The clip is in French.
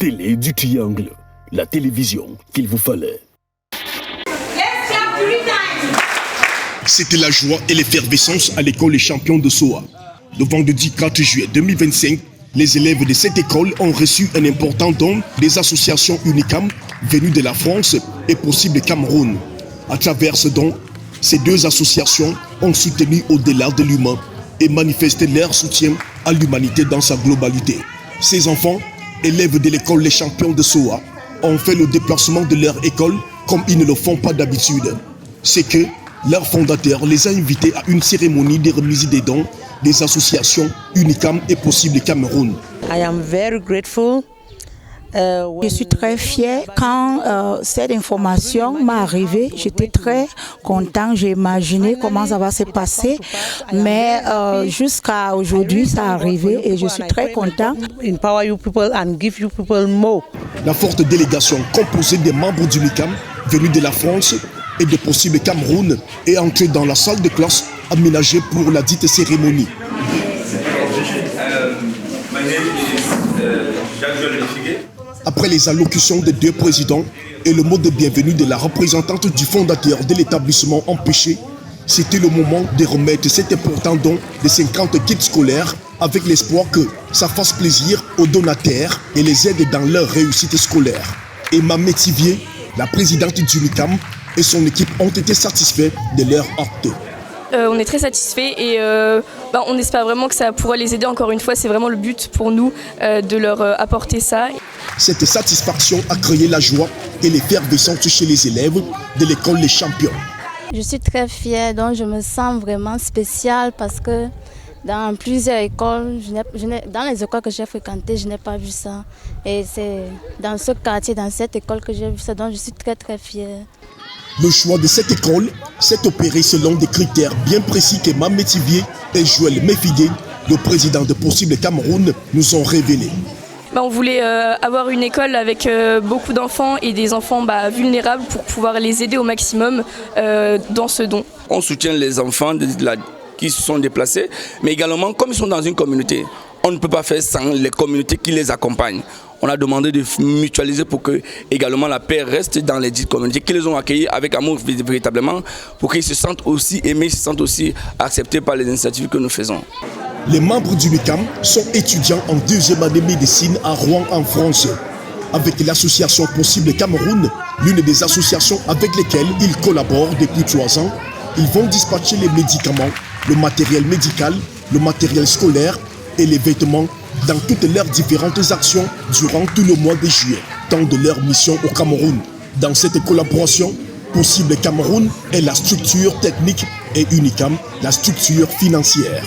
télé du triangle, la télévision qu'il vous fallait. C'était la joie et l'effervescence à l'école Les Champions de Soa. Le vendredi 4 juillet 2025, les élèves de cette école ont reçu un important don des associations UNICAM venues de la France et Possible Cameroun. À travers ce don, ces deux associations ont soutenu au-delà de l'humain et manifesté leur soutien à l'humanité dans sa globalité. Ces enfants, élèves de l'école Les Champions de Soa, ont fait le déplacement de leur école comme ils ne le font pas d'habitude. C'est que leur fondateur les a invités à une cérémonie de remise des dons des associations UNICAM et Possible Cameroun. I am very grateful. Je suis très fière quand cette information m'est arrivée. J'étais très content. J'ai imaginé comment ça va se passer, mais jusqu'à aujourd'hui, ça a arrivé et je suis très content. Empower you people and give you people more. La forte délégation composée des membres du UNICAM venus de la France et de Possible Cameroun est entrée dans la salle de classe aménagée pour la dite cérémonie. Après les allocutions des deux présidents et le mot de bienvenue de la représentante du fondateur de l'établissement empêché, c'était le moment de remettre cet important don de 50 kits scolaires avec l'espoir que ça fasse plaisir aux donataires et les aide dans leur réussite scolaire. Emma Métivier, la présidente du UNICAM, et son équipe ont été satisfaits de leur acte. On est très satisfaits et on espère vraiment que ça pourra les aider encore une fois. C'est vraiment le but pour nous de leur apporter ça. Cette satisfaction a créé la joie et l'effervescence chez les élèves de l'école Les Champions. Je suis très fière, donc je me sens vraiment spéciale parce que dans plusieurs écoles, dans les écoles que j'ai fréquentées, je n'ai pas vu ça. Et c'est dans ce quartier, dans cette école que j'ai vu ça, donc je suis très très fière. Le choix de cette école s'est opéré selon des critères bien précis qu'Emma Métivier et Joël Méfidé, le président de Possible Cameroun, nous ont révélés. On voulait avoir une école avec beaucoup d'enfants et des enfants vulnérables pour pouvoir les aider au maximum dans ce don. On soutient les enfants qui se sont déplacés, mais également comme ils sont dans une communauté, on ne peut pas faire sans les communautés qui les accompagnent. On a demandé de mutualiser pour que également la paix reste dans les dites communautés qui les ont accueillis avec amour véritablement, pour qu'ils se sentent aussi aimés, se sentent aussi acceptés par les initiatives que nous faisons. Les membres du UNICAM sont étudiants en deuxième année médecine à Rouen en France. Avec l'association Possible Cameroun, l'une des associations avec lesquelles ils collaborent depuis 3 ans, ils vont dispatcher les médicaments, le matériel médical, le matériel scolaire et les vêtements dans toutes leurs différentes actions durant tout le mois de juillet, temps de leur mission au Cameroun. Dans cette collaboration, Possible Cameroun est la structure technique et UNICAM la structure financière.